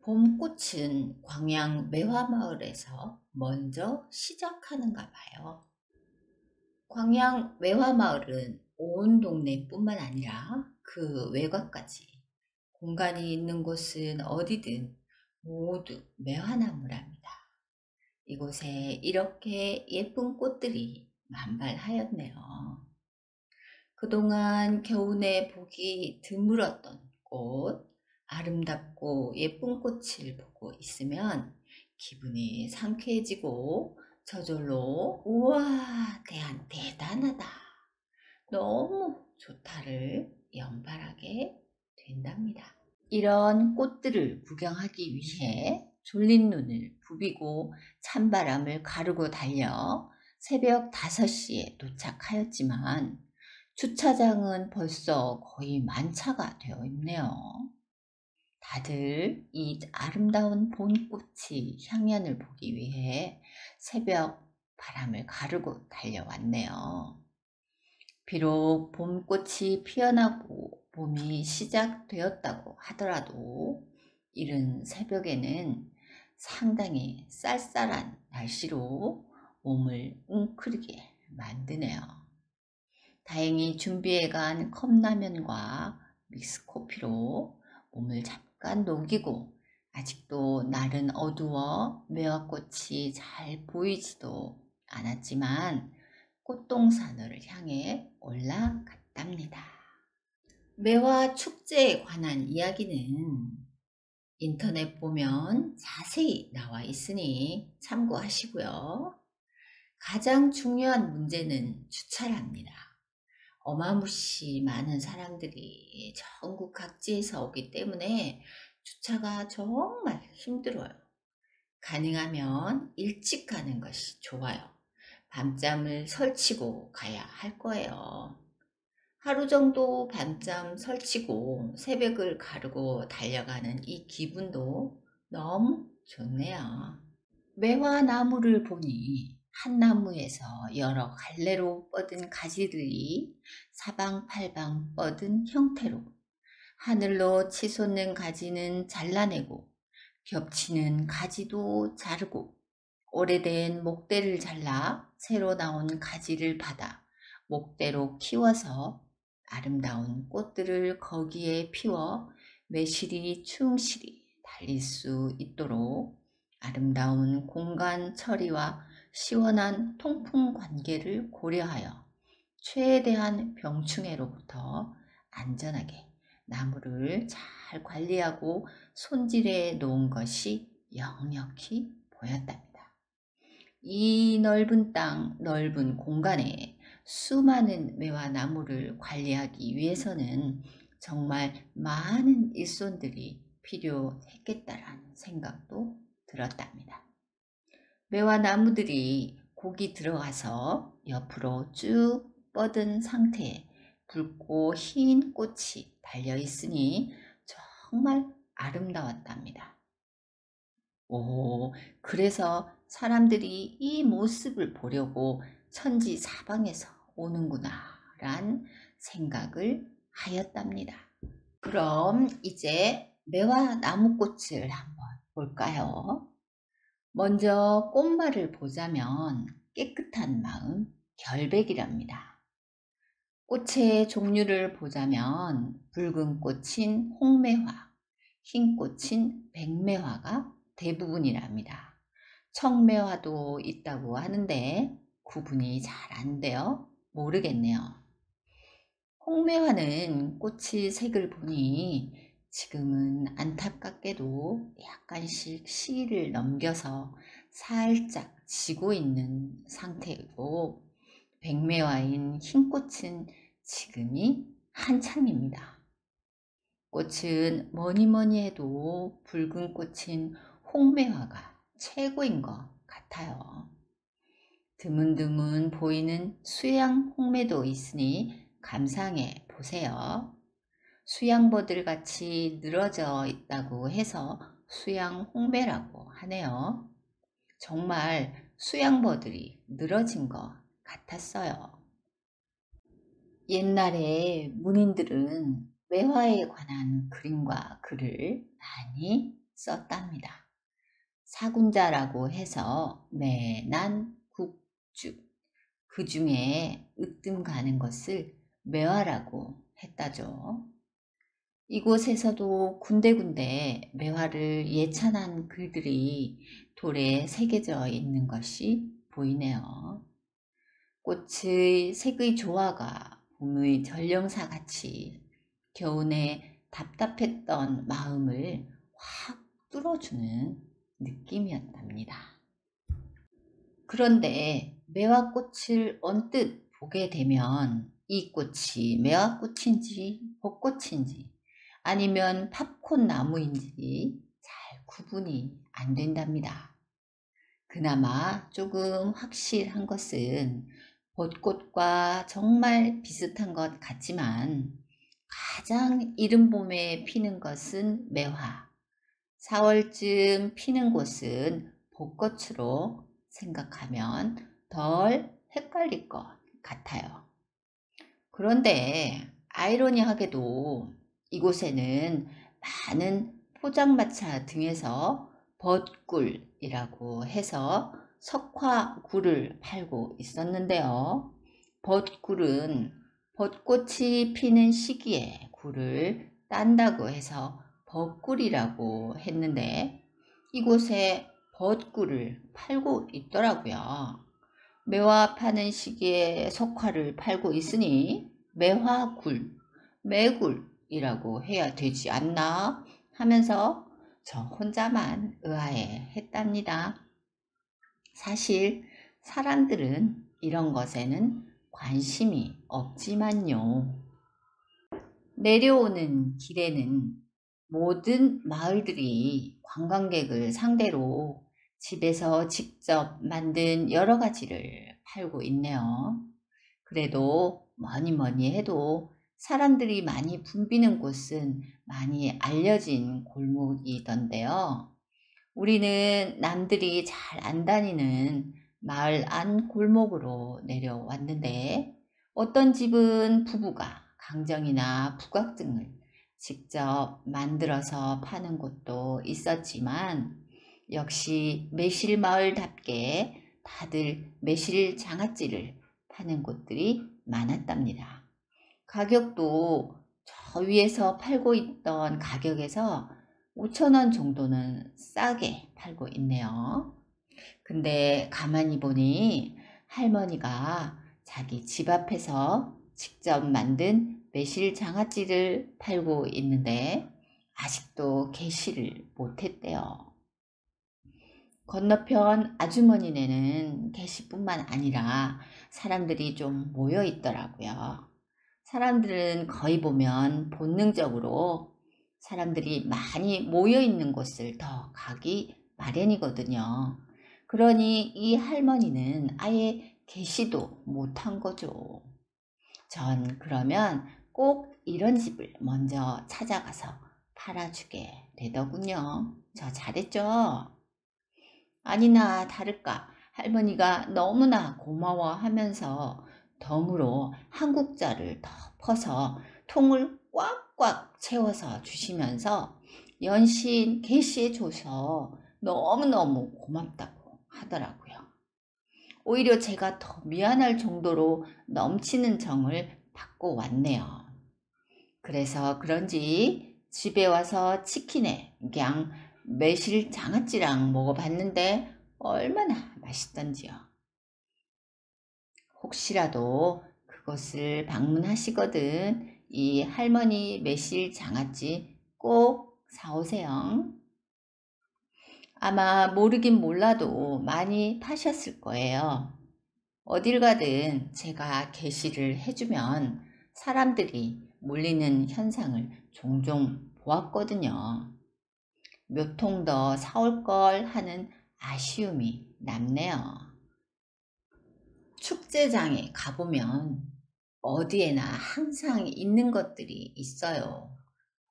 봄꽃은 광양 매화마을에서 먼저 시작하는가 봐요. 광양 매화마을은 온 동네뿐만 아니라 그 외곽까지 공간이 있는 곳은 어디든 모두 매화나무랍니다. 이곳에 이렇게 예쁜 꽃들이 만발하였네요. 그동안 겨우내 보기 드물었던 꽃, 아름답고 예쁜 꽃을 보고 있으면 기분이 상쾌해지고 저절로 우와, 대단하다, 너무 좋다를 연발하게 된답니다. 이런 꽃들을 구경하기 위해 졸린 눈을 부비고 찬바람을 가르고 달려 새벽 5시에 도착하였지만 주차장은 벌써 거의 만차가 되어 있네요. 다들 이 아름다운 봄꽃의 향연을 보기 위해 새벽 바람을 가르고 달려왔네요. 비록 봄꽃이 피어나고 봄이 시작되었다고 하더라도 이른 새벽에는 상당히 쌀쌀한 날씨로 몸을 웅크리게 만드네요. 다행히 준비해간 컵라면과 믹스커피로 몸을 잠깐 녹이고, 아직도 날은 어두워 매화꽃이 잘 보이지도 않았지만 꽃동산을 향해 올라갔답니다. 매화 축제에 관한 이야기는 인터넷 보면 자세히 나와 있으니 참고하시고요. 가장 중요한 문제는 주차랍니다. 어마무시 많은 사람들이 전국 각지에서 오기 때문에 주차가 정말 힘들어요. 가능하면 일찍 가는 것이 좋아요. 밤잠을 설치고 가야 할 거예요. 하루 정도 밤잠 설치고 새벽을 가르고 달려가는 이 기분도 너무 좋네요. 매화나무를 보니 한 나무에서 여러 갈래로 뻗은 가지들이 사방팔방 뻗은 형태로, 하늘로 치솟는 가지는 잘라내고 겹치는 가지도 자르고, 오래된 목대를 잘라 새로 나온 가지를 받아 목대로 키워서 아름다운 꽃들을 거기에 피워 매실이 충실히 달릴 수 있도록 아름다운 공간 처리와 시원한 통풍 관계를 고려하여 최대한 병충해로부터 안전하게 나무를 잘 관리하고 손질해 놓은 것이 역력히 보였답니다. 이 넓은 땅, 넓은 공간에 수많은 매화나무를 관리하기 위해서는 정말 많은 일손들이 필요했겠다라는 생각도 들었답니다. 매화나무들이 곡이 들어가서 옆으로 쭉 뻗은 상태에 붉고 흰 꽃이 달려 있으니 정말 아름다웠답니다. 그래서 사람들이 이 모습을 보려고 천지사방에서 오는구나 란 생각을 하였답니다. 그럼 이제 매화 나무꽃을 한번 볼까요? 먼저 꽃말을 보자면 깨끗한 마음 결백이랍니다. 꽃의 종류를 보자면 붉은 꽃인 홍매화, 흰 꽃인 백매화가 대부분이랍니다. 청매화도 있다고 하는데 구분이 잘 안 돼요. 모르겠네요. 홍매화는 꽃의 색을 보니 지금은 안타깝게도 약간씩 시기를 넘겨서 살짝 지고 있는 상태이고, 백매화인 흰 꽃은 지금이 한창입니다. 꽃은 뭐니 해도 붉은 꽃인 홍매화가 최고인 것 같아요. 드문드문 보이는 수양 홍매도 있으니 감상해 보세요. 수양버들 같이 늘어져 있다고 해서 수양 홍매라고 하네요. 정말 수양버들이 늘어진 것 같았어요. 옛날에 문인들은 매화에 관한 그림과 글을 많이 썼답니다. 사군자라고 해서 매난 국죽, 그 중에 으뜸 가는 것을 매화라고 했다죠. 이곳에서도 군데군데 매화를 예찬한 글들이 돌에 새겨져 있는 것이 보이네요. 꽃의 색의 조화가 봄의 전령사 같이 겨우내 답답했던 마음을 확 뚫어주는 느낌이었답니다. 그런데 매화꽃을 언뜻 보게 되면 이 꽃이 매화꽃인지 벚꽃인지 아니면 팝콘 나무인지 잘 구분이 안 된답니다. 그나마 조금 확실한 것은 벚꽃과 정말 비슷한 것 같지만 가장 이른 봄에 피는 것은 매화, 4월쯤 피는 곳은 벚꽃으로 생각하면 덜 헷갈릴 것 같아요. 그런데 아이러니하게도 이곳에는 많은 포장마차 등에서 벚꿀이라고 해서 석화꿀을 팔고 있었는데요. 벚꿀은 벚꽃이 피는 시기에 꿀을 딴다고 해서 벚꿀이라고 했는데 이곳에 벚꿀을 팔고 있더라고요. 매화 파는 시기에 석화를 팔고 있으니 매화굴, 매굴이라고 해야 되지 않나 하면서 저 혼자만 의아해 했답니다. 사실 사람들은 이런 것에는 관심이 없지만요. 내려오는 길에는 모든 마을들이 관광객을 상대로 집에서 직접 만든 여러 가지를 팔고 있네요. 그래도 뭐니 해도 사람들이 많이 붐비는 곳은 많이 알려진 골목이던데요. 우리는 남들이 잘 안 다니는 마을 안 골목으로 내려왔는데 어떤 집은 부부가 강정이나 부각 등을 직접 만들어서 파는 곳도 있었지만 역시 매실마을답게 다들 매실 장아찌를 파는 곳들이 많았답니다. 가격도 저 위에서 팔고 있던 가격에서 5,000원 정도는 싸게 팔고 있네요. 근데 가만히 보니 할머니가 자기 집 앞에서 직접 만든 매실 장아찌를 팔고 있는데 아직도 개시를 못했대요. 건너편 아주머니네는 개시뿐만 아니라 사람들이 좀 모여 있더라고요. 사람들은 거의 보면 본능적으로 사람들이 많이 모여 있는 곳을 더 가기 마련이거든요. 그러니 이 할머니는 아예 개시도 못한 거죠. 전 그러면 꼭 이런 집을 먼저 찾아가서 팔아주게 되더군요. 저 잘했죠? 아니나 다를까 할머니가 너무나 고마워하면서 덤으로 한 국자를 더 퍼서 통을 꽉꽉 채워서 주시면서 연신 개시해줘서 너무너무 고맙다고 하더라고요. 오히려 제가 더 미안할 정도로 넘치는 정을 받고 왔네요. 그래서 그런지 집에 와서 치킨에 그냥 매실 장아찌랑 먹어봤는데 얼마나 맛있던지요. 혹시라도 그것을 방문하시거든 이 할머니 매실 장아찌 꼭 사오세요. 아마 모르긴 몰라도 많이 파셨을 거예요. 어딜 가든 제가 게시를 해주면 사람들이 몰리는 현상을 종종 보았거든요. 몇 통 더 사올 걸 하는 아쉬움이 남네요. 축제장에 가보면 어디에나 항상 있는 것들이 있어요.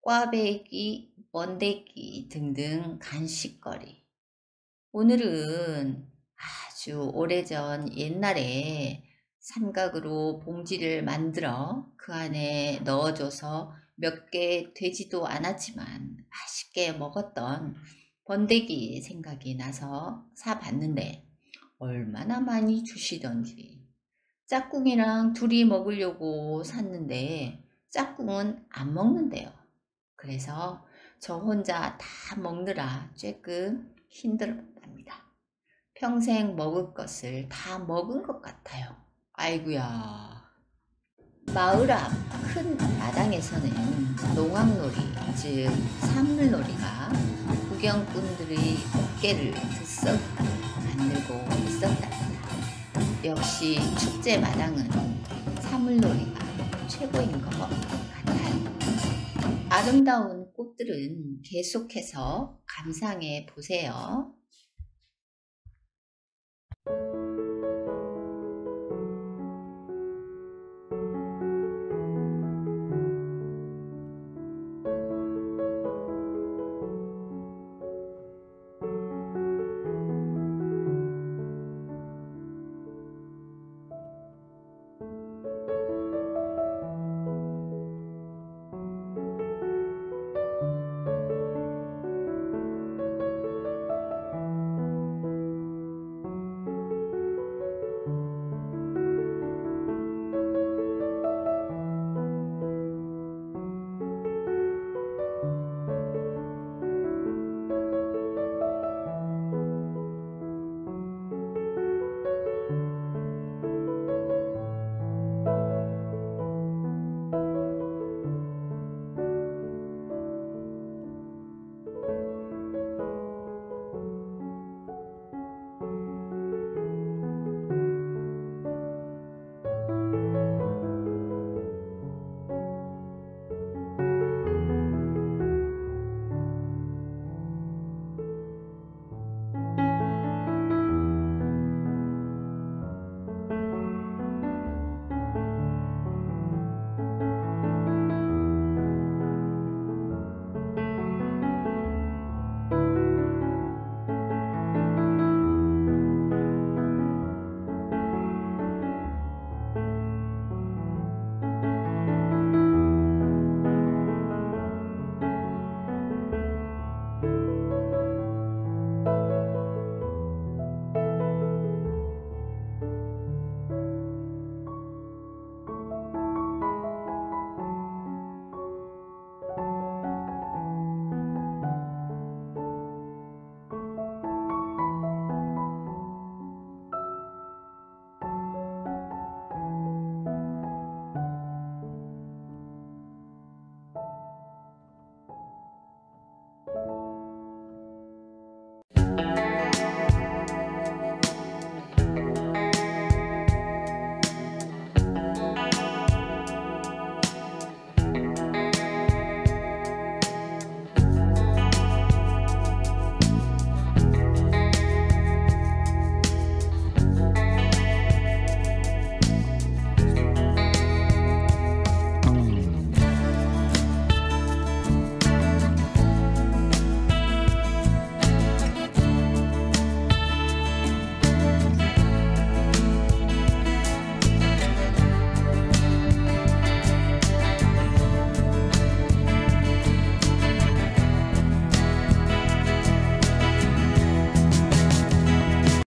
꽈배기, 번데기 등등 간식거리. 오늘은 아주 오래전 옛날에 삼각으로 봉지를 만들어 그 안에 넣어줘서 몇 개 되지도 않았지만 맛있게 먹었던 번데기 생각이 나서 사봤는데 얼마나 많이 주시던지. 짝꿍이랑 둘이 먹으려고 샀는데 짝꿍은 안 먹는데요. 그래서 저 혼자 다 먹느라 조금 힘들었답니다. 평생 먹을 것을 다 먹은 것 같아요. 아이구야. 마을 앞 큰 마당에서는 농악놀이, 즉 사물놀이가 구경꾼들의 어깨를 들썩 만들고 있었답니다. 역시 축제 마당은 사물놀이가 최고인 것 같아요. 아름다운 꽃들은 계속해서 감상해 보세요.